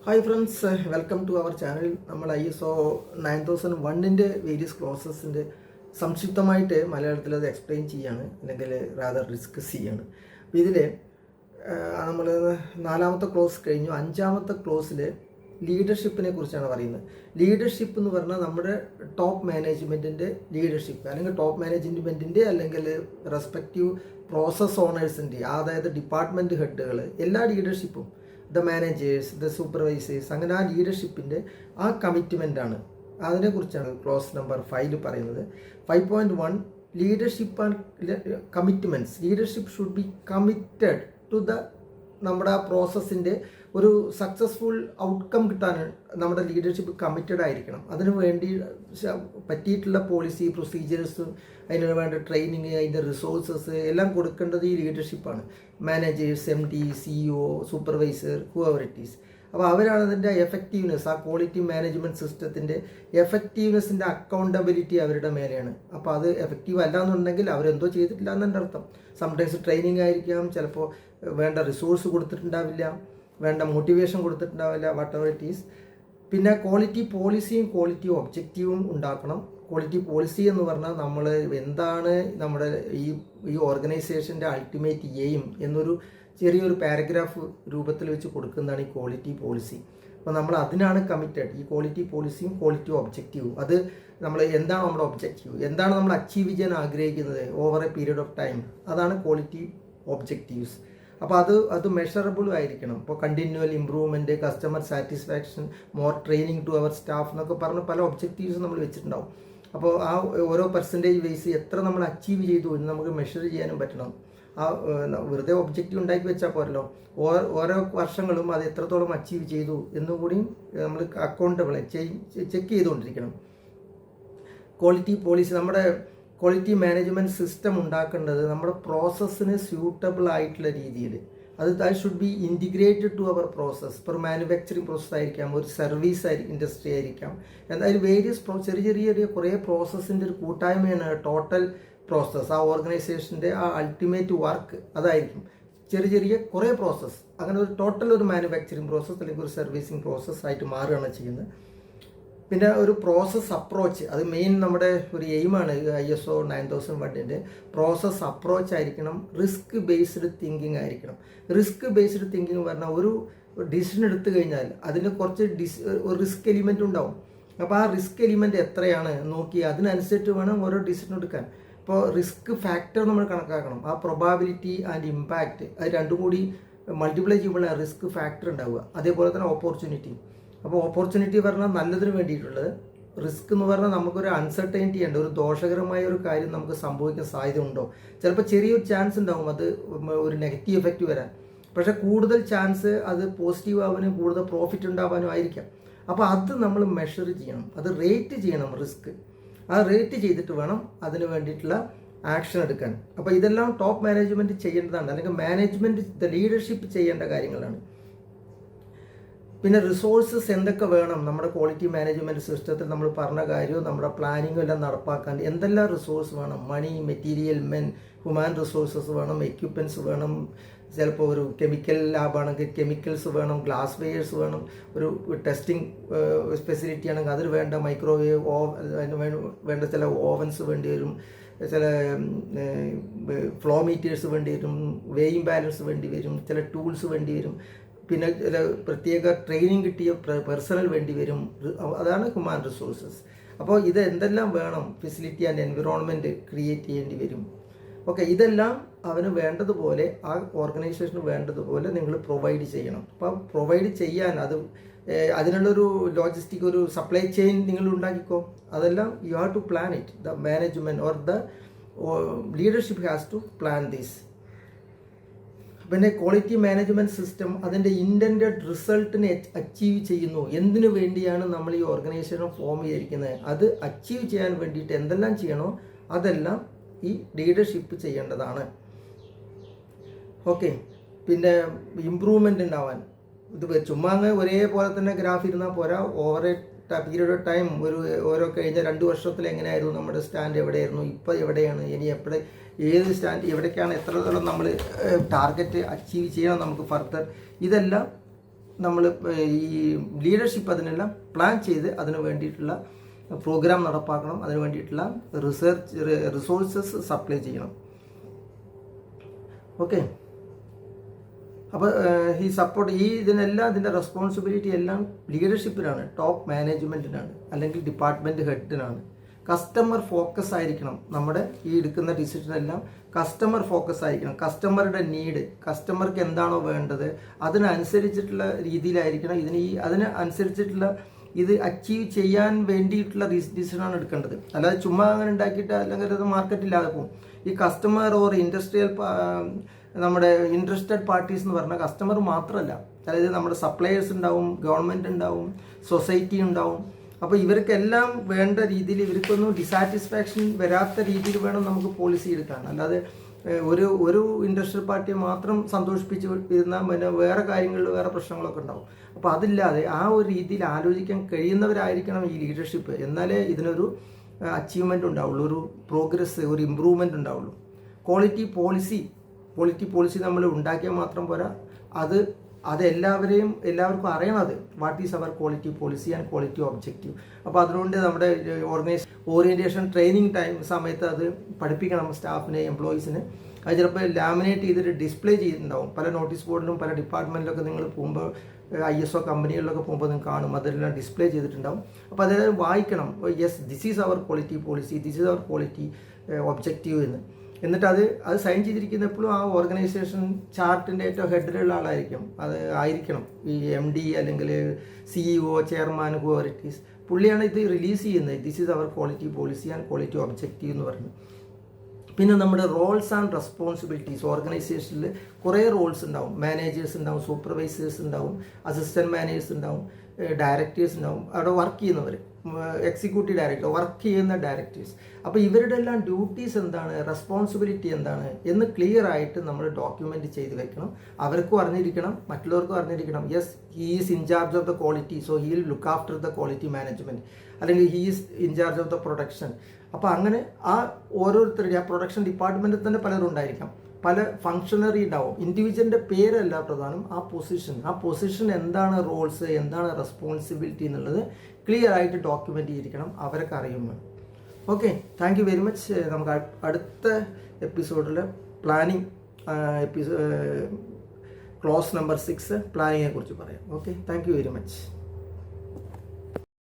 Hi friends, welcome to our channel. നമ്മൾ ISO 9001 various ക്ലോസസിൻ്റെ സംക്ഷിപ്തമായിട്ട് മലയാളത്തിൽ അത് എക്സ്പ്ലെയിൻ ചെയ്യാണ്, അല്ലെങ്കിൽ റാദർ ഡിസ്കസ് ചെയ്യാണ്. അപ്പോൾ ഇതിൽ നമ്മൾ 4ാമത്തെ ക്ലോസ് കഴിഞ്ഞു. 5ാമത്തെ ക്ലോസിൽ ലീഡർഷിപ്പിനെ കുറിച്ചാണ് പറയുന്നത്. ലീഡർഷിപ്പ് എന്ന് പറഞ്ഞാൽ നമ്മുടെ ടോപ്പ് മാനേജ്മെൻറ്റിൻ്റെ ലീഡർഷിപ്പ്, അല്ലെങ്കിൽ ടോപ്പ് മാനേജ്മെൻറ്റിൻ്റെ അല്ലെങ്കിൽ റെസ്പെക്റ്റീവ് പ്രോസസ് ഓണേഴ്സിൻ്റെ, അതായത് ഡിപ്പാർട്ട്മെൻറ്റ് ഹെഡുകൾ, എല്ലാ ലീഡർഷിപ്പും, ദ മാനേജേഴ്സ്, ദ സൂപ്പർവൈസേഴ്സ്, അങ്ങനെ ആ ലീഡർഷിപ്പിൻ്റെ ആ കമ്മിറ്റ്മെൻറ്റാണ്. അതിനെക്കുറിച്ചാണ് ക്ലോസ് നമ്പർ 5 പറയുന്നത്. 5.1 leadership and commitments. Leadership should be committed to the നമ്മുടെ ആ പ്രോസസ്സിൻ്റെ ഒരു സക്സസ്ഫുൾ ഔട്ട്കം കിട്ടാൻ നമ്മുടെ ലീഡർഷിപ്പ് കമ്മിറ്റഡ് ആയിരിക്കണം. അതിനു വേണ്ടി പറ്റിയിട്ടുള്ള പോളിസി, പ്രൊസീജിയേഴ്സ്, അതിന് വേണ്ട ട്രെയിനിങ്, അതിൻ്റെ റിസോഴ്സസ് എല്ലാം കൊടുക്കേണ്ടത് ഈ ലീഡർഷിപ്പാണ്. Managers, MD, CEO, supervisor, whoever it is. അപ്പോൾ അവരാണ് അതിൻ്റെ എഫക്റ്റീവ്നെസ്, ആ ക്വാളിറ്റി മാനേജ്മെൻറ്റ് സിസ്റ്റത്തിൻ്റെ എഫക്റ്റീവ്നെസ്സിൻ്റെ അക്കൗണ്ടബിലിറ്റി അവരുടെ മേലെയാണ്. അപ്പോൾ അത് എഫക്റ്റീവ് അല്ല എന്നുണ്ടെങ്കിൽ അവരെന്തോ ചെയ്തിട്ടില്ല എന്നെ അർത്ഥം. സംടൈംസ് ട്രെയിനിങ് ആയിരിക്കാം, ചിലപ്പോൾ വേണ്ട റിസോഴ്സ് കൊടുത്തിട്ടുണ്ടാവില്ല, വേണ്ട മോട്ടിവേഷൻ കൊടുത്തിട്ടുണ്ടാവില്ല, വാട്ട് എവർ ഇറ്റ് ഈസ്. പിന്നെ ക്വാളിറ്റി പോളിസിയും ക്വാളിറ്റി ഒബ്ജക്റ്റീവും ഉണ്ടാക്കണം. ക്വാളിറ്റി പോളിസി എന്ന് പറഞ്ഞാൽ നമ്മൾ എന്താണ് നമ്മുടെ ഈ ഓർഗനൈസേഷൻ്റെ അൾട്ടിമേറ്റ് എയിം എന്നൊരു ചെറിയൊരു പാരഗ്രാഫ് രൂപത്തിൽ വെച്ച് കൊടുക്കുന്നതാണ് ഈ ക്വാളിറ്റി പോളിസി. അപ്പോൾ നമ്മൾ അതിനാണ് കമ്മിറ്റഡ്. ഈ ക്വാളിറ്റി പോളിസിയും ക്വാളിറ്റി ഒബ്ജക്റ്റീവും, അത് നമ്മൾ എന്താണ് നമ്മുടെ ഒബ്ജക്റ്റീവ്, എന്താണ് നമ്മൾ അച്ചീവ് ചെയ്യാൻ ആഗ്രഹിക്കുന്നത് over a period of time, അതാണ് ക്വാളിറ്റി ഒബ്ജക്റ്റീവ്സ്. അപ്പോൾ അത് മെഷറബിളും ആയിരിക്കണം. ഇപ്പോൾ continual improvement, customer satisfaction, more training to our staff എന്നൊക്കെ പറഞ്ഞ് പല ഒബ്ജക്റ്റീവ്സ് നമ്മൾ വെച്ചിട്ടുണ്ടാവും. അപ്പോൾ ആ ഓരോ പെർസെൻറ്റേജ് ബേസ് എത്ര നമ്മൾ അച്ചീവ് ചെയ്തു എന്ന് നമുക്ക് മെഷർ ചെയ്യാനും പറ്റണം. ആ വെറുതെ ഒബ്ജക്റ്റീവ് ഉണ്ടാക്കി വെച്ചാൽ പോരല്ലോ, ഓരോ വർഷങ്ങളും അത് എത്രത്തോളം അച്ചീവ് ചെയ്തു എന്നുകൂടിയും നമ്മൾ അക്കൗണ്ടബിൾ ചെക്ക് ചെയ്തുകൊണ്ടിരിക്കണം. ക്വാളിറ്റി പോളിസി, നമ്മുടെ ക്വാളിറ്റി മാനേജ്മെൻറ്റ് സിസ്റ്റം ഉണ്ടാക്കേണ്ടത് നമ്മുടെ പ്രോസസ്സിന് സ്യൂട്ടബിൾ ആയിട്ടുള്ള രീതിയിൽ, അത് should be integrated to our process. ഇപ്പോൾ ഒരു മാനുഫാക്ചറിങ് പ്രോസസ്സ് ആയിരിക്കാം, ഒരു സർവീസ് ഇൻഡസ്ട്രി ആയിരിക്കാം, എന്തായാലും വേരിയസ് ചെറിയ കുറേ പ്രോസസ്സിൻ്റെ ഒരു കൂട്ടായ്മയാണ് ടോട്ടൽ പ്രോസസ്സ്. ആ ഓർഗനൈസേഷൻ്റെ ആ അൾട്ടിമേറ്റ് വർക്ക് അതായിരിക്കും. ചെറിയ കുറേ പ്രോസസ്സ്, അങ്ങനെ ഒരു ടോട്ടൽ ഒരു മാനുഫാക്ചറിങ് പ്രോസസ്സ് അല്ലെങ്കിൽ ഒരു സർവീസിങ് പ്രോസസ്സ് ആയിട്ട് മാറുകയാണ് ചെയ്യുന്നത്. പിന്നെ ഒരു പ്രോസസ്സ് അപ്രോച്ച്, അത് മെയിൻ നമ്മുടെ ഒരു എയിമാണ്. ISO 9001 പ്രോസസ്സ് അപ്രോച്ച് ആയിരിക്കണം. റിസ്ക് ബേസ്ഡ് തിങ്കിങ് ആയിരിക്കണം. റിസ്ക് ബേസ്ഡ് തിങ്കിങ് പറഞ്ഞാൽ ഒരു ഡിസിഷൻ എടുത്തു കഴിഞ്ഞാൽ അതിന് കുറച്ച് റിസ്ക് എലിമെൻ്റ് ഉണ്ടാവും. അപ്പോൾ ആ റിസ്ക് എലിമെൻ്റ് എത്രയാണ് നോക്കി അതിനനുസരിച്ച് വേണം ഓരോ ഡിസിഷൻ എടുക്കാൻ. ഇപ്പോൾ റിസ്ക് ഫാക്ടർ നമ്മൾ കണക്കാക്കണം. ആ പ്രൊബാബിലിറ്റി ആൻഡ് ഇമ്പാക്റ്റ്, അത് രണ്ടും കൂടി മൾട്ടിപ്ലൈ ചെയ്യുമ്പോഴാണ് റിസ്ക് ഫാക്ടർ ഉണ്ടാവുക. അതേപോലെ തന്നെ ഓപ്പർച്യൂണിറ്റി. അപ്പോൾ ഓപ്പർച്യൂണിറ്റി പറഞ്ഞാൽ നല്ലതിന് വേണ്ടിയിട്ടുള്ളത്. റിസ്ക് എന്ന് പറഞ്ഞാൽ നമുക്കൊരു അൺസർട്ടൈനിറ്റി ഉണ്ട്, ഒരു ദോഷകരമായ ഒരു കാര്യം നമുക്ക് സംഭവിക്കാൻ സാധ്യത ഉണ്ടോ, ചിലപ്പോൾ ചെറിയൊരു ചാൻസ് ഉണ്ടാവും അത് ഒരു നെഗറ്റീവ് എഫക്റ്റ് വരാൻ. പക്ഷേ കൂടുതൽ ചാൻസ് അത് പോസിറ്റീവ് ആവാനും കൂടുതൽ പ്രോഫിറ്റ് ഉണ്ടാവാനും ആയിരിക്കാം. അപ്പോൾ അത് നമ്മൾ മെഷർ ചെയ്യണം, അത് റേറ്റ് ചെയ്യണം റിസ്ക്. ആ റേറ്റ് ചെയ്തിട്ട് വേണം അതിന് വേണ്ടിയിട്ടുള്ള ആക്ഷൻ എടുക്കാൻ. അപ്പോൾ ഇതെല്ലാം ടോപ്പ് മാനേജ്മെൻറ്റ് ചെയ്യേണ്ടതാണ്, അല്ലെങ്കിൽ മാനേജ്മെൻറ്റ് ലീഡർഷിപ്പ് ചെയ്യേണ്ട കാര്യങ്ങളാണ്. പിന്നെ റിസോഴ്സസ് എന്തൊക്കെ വേണം നമ്മുടെ ക്വാളിറ്റി മാനേജ്മെൻറ്റ് സിസ്റ്റത്തിൽ, നമ്മൾ പറഞ്ഞ കാര്യവും നമ്മുടെ പ്ലാനിങ്ങും എല്ലാം നടപ്പാക്കാൻ എന്തെല്ലാം റിസോഴ്സ് വേണം. മണി, മെറ്റീരിയൽ, മെൻ, ഹ്യൂമൻ റിസോഴ്സസ് വേണം, എക്യുപ്മെൻറ്റ്സ് വേണം. ചിലപ്പോൾ ഒരു കെമിക്കൽ ലാബാണെങ്കിൽ കെമിക്കൽസ് വേണം, ഗ്ലാസ് വെയേഴ്സ് വേണം, ഒരു ടെസ്റ്റിംഗ് ഫെസിലിറ്റി ആണെങ്കിൽ അതിന് വേണ്ട മൈക്രോവേവ് അതിന് വേണ്ട ചില ഓവൻസ് വേണ്ടി വരും, ചില ഫ്ലോ മീറ്റേഴ്സ് വേണ്ടി വരും, വെയിങ് ബാലൻസ് വേണ്ടി വരും, ചില ടൂൾസ് വേണ്ടി വരും, പിന്നെ ചില പ്രത്യേക ട്രെയിനിങ് കിട്ടിയ പേഴ്സണൽ വേണ്ടി വരും. അതാണ് ഹ്യൂമൻ റിസോഴ്സസ്. അപ്പോൾ ഇത് എന്തെല്ലാം വേണം, ഫെസിലിറ്റി ആൻഡ് എൻവിറോൺമെൻറ്റ് ക്രിയേറ്റ് ചെയ്യേണ്ടി വരും. ഓക്കെ, ഇതെല്ലാം അവന് വേണ്ടതുപോലെ, ആ ഓർഗനൈസേഷന് വേണ്ടതുപോലെ നിങ്ങൾ പ്രൊവൈഡ് ചെയ്യണം. അപ്പോൾ പ്രൊവൈഡ് ചെയ്യാൻ അതിനുള്ളൊരു ലോജിസ്റ്റിക്, ഒരു സപ്ലൈ ചെയിൻ നിങ്ങൾ ഉണ്ടാക്കിക്കോ. അതെല്ലാം you have to plan it. The management or the leadership has to plan this. പിന്നെ ക്വാളിറ്റി മാനേജ്മെൻറ്റ് സിസ്റ്റം അതിൻ്റെ ഇൻറ്റൻഡഡ് റിസൾട്ടിനെ അച്ചീവ് ചെയ്യുന്നു. എന്തിനു വേണ്ടിയാണ് നമ്മൾ ഈ ഓർഗനൈസേഷൻ ഫോം ചെയ്തിരിക്കുന്നത്, അത് അച്ചീവ് ചെയ്യാൻ വേണ്ടിയിട്ട് എന്തെല്ലാം ചെയ്യണോ അതെല്ലാം ഈ ലീഡർഷിപ്പ് ചെയ്യേണ്ടതാണ്. ഓക്കെ, പിന്നെ ഇമ്പ്രൂവ്മെൻ്റ് ഉണ്ടാവാൻ, ഇത് ചുമ്മാ ഒരേപോലെ തന്നെ ഗ്രാഫ് ഇരുന്നാൽ പോരാ. Over a period of time, ഓരോ കഴിഞ്ഞ 2 വർഷത്തിൽ എങ്ങനെയായിരുന്നു നമ്മുടെ സ്റ്റാൻഡ്, എവിടെയായിരുന്നു, ഇപ്പോൾ എവിടെയാണ്, ഇനി ഏത് സ്റ്റാൻഡ് എവിടേക്കാണ്, എത്രത്തോളം നമ്മൾ ടാർഗറ്റ് അച്ചീവ് ചെയ്യണം നമുക്ക് ഫർദർ, ഇതെല്ലാം നമ്മൾ ഈ ലീഡർഷിപ്പ് അതിനെല്ലാം പ്ലാൻ ചെയ്ത് അതിന് വേണ്ടിയിട്ടുള്ള പ്രോഗ്രാം നടപ്പാക്കണം, അതിന് വേണ്ടിയിട്ടുള്ള റിസോഴ്സസ് സപ്ലൈ ചെയ്യണം. ഓക്കെ, അപ്പോൾ ഇതിൻ്റെ റെസ്പോൺസിബിലിറ്റി എല്ലാം ലീഡർഷിപ്പിനാണ്, ടോപ്പ് മാനേജ്മെൻറ്റിനാണ്, അല്ലെങ്കിൽ ഡിപ്പാർട്ട്മെൻറ്റ് ഹെഡിനാണ്. കസ്റ്റമർ ഫോക്കസ് ആയിരിക്കണം. നമ്മുടെ ഈ എടുക്കുന്ന ഡിസിഷനെല്ലാം കസ്റ്റമർ ഫോക്കസ് ആയിരിക്കണം. കസ്റ്റമറുടെ നീഡ്, കസ്റ്റമർക്ക് എന്താണോ വേണ്ടത് അതിനനുസരിച്ചിട്ടുള്ള രീതിയിലായിരിക്കണം അതിന് അനുസരിച്ചിട്ടുള്ള ഇത് അച്ചീവ് ചെയ്യാൻ വേണ്ടിയിട്ടുള്ള ഡിസിഷനാണ് എടുക്കേണ്ടത്. അല്ലാതെ ചുമ്മാ അങ്ങനെ ഉണ്ടാക്കിയിട്ട് അല്ലെങ്കിൽ അത് മാർക്കറ്റില്ലാതെ പോകും. ഈ കസ്റ്റമർ ഓർ നമ്മുടെ ഇൻട്രസ്റ്റഡ് പാർട്ടീസ് എന്ന് പറഞ്ഞാൽ കസ്റ്റമർ മാത്രമല്ല, അതായത് നമ്മുടെ സപ്ലയേഴ്സ് ഉണ്ടാവും, ഗവൺമെൻറ് ഉണ്ടാവും, സൊസൈറ്റി ഉണ്ടാവും. അപ്പോൾ ഇവർക്കെല്ലാം വേണ്ട രീതിയിൽ ഇവർക്കൊന്നും ഡിസാറ്റിസ്ഫാക്ഷൻ വരാത്ത രീതിയിൽ വേണം നമുക്ക് പോളിസി എടുക്കാൻ. അല്ലാതെ ഒരു ഇൻഡസ്ട്രിയൽ പാർട്ടിയെ മാത്രം സന്തോഷിപ്പിച്ച് ഇരുന്നാൽ പിന്നെ വേറെ കാര്യങ്ങളിൽ വേറെ പ്രശ്നങ്ങളൊക്കെ ഉണ്ടാവും. അപ്പോൾ അതില്ലാതെ ആ ഒരു രീതിയിൽ ആലോചിക്കാൻ കഴിയുന്നവരായിരിക്കണം ഈ ലീഡർഷിപ്പ്. എന്നാലേ ഇതിനൊരു അച്ചീവ്മെൻ്റ് ഉണ്ടാവുള്ളൂ, ഒരു പ്രോഗ്രസ്, ഒരു ഇമ്പ്രൂവ്മെൻ്റ് ഉണ്ടാവുള്ളൂ. ക്വാളിറ്റി പോളിസി നമ്മൾ ഉണ്ടാക്കിയാൽ മാത്രം പോരാ, അത് എല്ലാവർക്കും അറിയണത് what is our quality policy and quality objective. അപ്പോൾ അതുകൊണ്ട് നമ്മുടെ ഓറിയൻറ്റേഷൻ ട്രെയിനിങ് സമയത്ത് അത് പഠിപ്പിക്കണം സ്റ്റാഫിനെ, എംപ്ലോയീസിന്. അത് ചിലപ്പോൾ ലാമിനേറ്റ് ചെയ്തിട്ട് ഡിസ്പ്ലേ ചെയ്തിട്ടുണ്ടാവും. പല നോട്ടീസ് ബോർഡിലും പല ഡിപ്പാർട്ട്മെൻറ്റിലൊക്കെ നിങ്ങൾ പോകുമ്പോൾ ISO കമ്പനികളിലൊക്കെ പോകുമ്പോൾ നിങ്ങൾ കാണും, അതെല്ലാം ഡിസ്പ്ലേ ചെയ്തിട്ടുണ്ടാവും. അപ്പോൾ അതെല്ലാം വായിക്കണം. Yes, this is our quality policy, this is our quality objective എന്ന്. എന്നിട്ട് അത് സൈൻ ചെയ്തിരിക്കുന്ന എപ്പോഴും ആ ഓർഗനൈസേഷൻ ചാർട്ടിൻ്റെ ഏറ്റവും ഹെഡിലുള്ള ആളായിരിക്കും. അത് ആയിരിക്കണം ഈ MD അല്ലെങ്കിൽ CEO, chairman, whoever it is. പുള്ളിയാണ് ഇത് റിലീസ് ചെയ്യുന്നത്. This is our quality policy and quality objective എന്ന് പറഞ്ഞു. പിന്നെ നമ്മുടെ റോൾസ് ആൻഡ് റെസ്പോൺസിബിലിറ്റീസ്. ഓർഗനൈസേഷനിൽ കുറേ റോൾസ് ഉണ്ടാവും. മാനേജേഴ്സ് ഉണ്ടാവും, സൂപ്പർവൈസേഴ്സ് ഉണ്ടാവും, അസിസ്റ്റൻറ്റ് മാനേജേഴ്സ് ഉണ്ടാവും, ഡയറക്ടേഴ്സ് ഉണ്ടാവും, അവിടെ വർക്ക് ചെയ്യുന്നവർ, എക്സിക്യൂട്ടീവ് ഡയറക്ടർ, വർക്ക് ചെയ്യുന്ന ഡയറക്ടേഴ്സ്. അപ്പോൾ ഇവരുടെ എല്ലാം ഡ്യൂട്ടീസ് എന്താണ്, റെസ്പോൺസിബിലിറ്റി എന്താണ് എന്ന് ക്ലിയർ ആയിട്ട് നമ്മൾ ഡോക്യുമെൻ്റ് ചെയ്ത് വെക്കണം. അവർക്കും അറിഞ്ഞിരിക്കണം, മറ്റുള്ളവർക്കും അറിഞ്ഞിരിക്കണം. Yes, he is incharge of the quality, so he will look after the quality management, അല്ലെങ്കിൽ he is incharge of the production. അപ്പോൾ അങ്ങനെ ആ ഓരോരുത്തരുടെ ആ പ്രൊഡക്ഷൻ ഡിപ്പാർട്ട്മെൻറ്റിൽ തന്നെ പലരും ഉണ്ടായിരിക്കാം, പല ഫങ്ഷണറി ഉണ്ടാവും. ഇൻഡിവിജ്വലിൻ്റെ പേരല്ല പ്രധാനം, ആ പൊസിഷൻ എന്താണ്, റോൾസ് എന്താണ്, റെസ്പോൺസിബിലിറ്റി എന്നുള്ളത് ക്ലിയർ ആയിട്ട് ഡോക്യുമെൻ്റ് ചെയ്തിരിക്കണം, അവരൊക്കെ അറിയുമ്പോൾ. Okay, thank you very much. നമുക്ക് അടുത്ത എപ്പിസോഡിൽ പ്ലാനിങ് ക്ലോസ് നമ്പർ 6 പ്ലാനിങ്ങിനെ കുറിച്ച് പറയാം. Okay, thank you very much.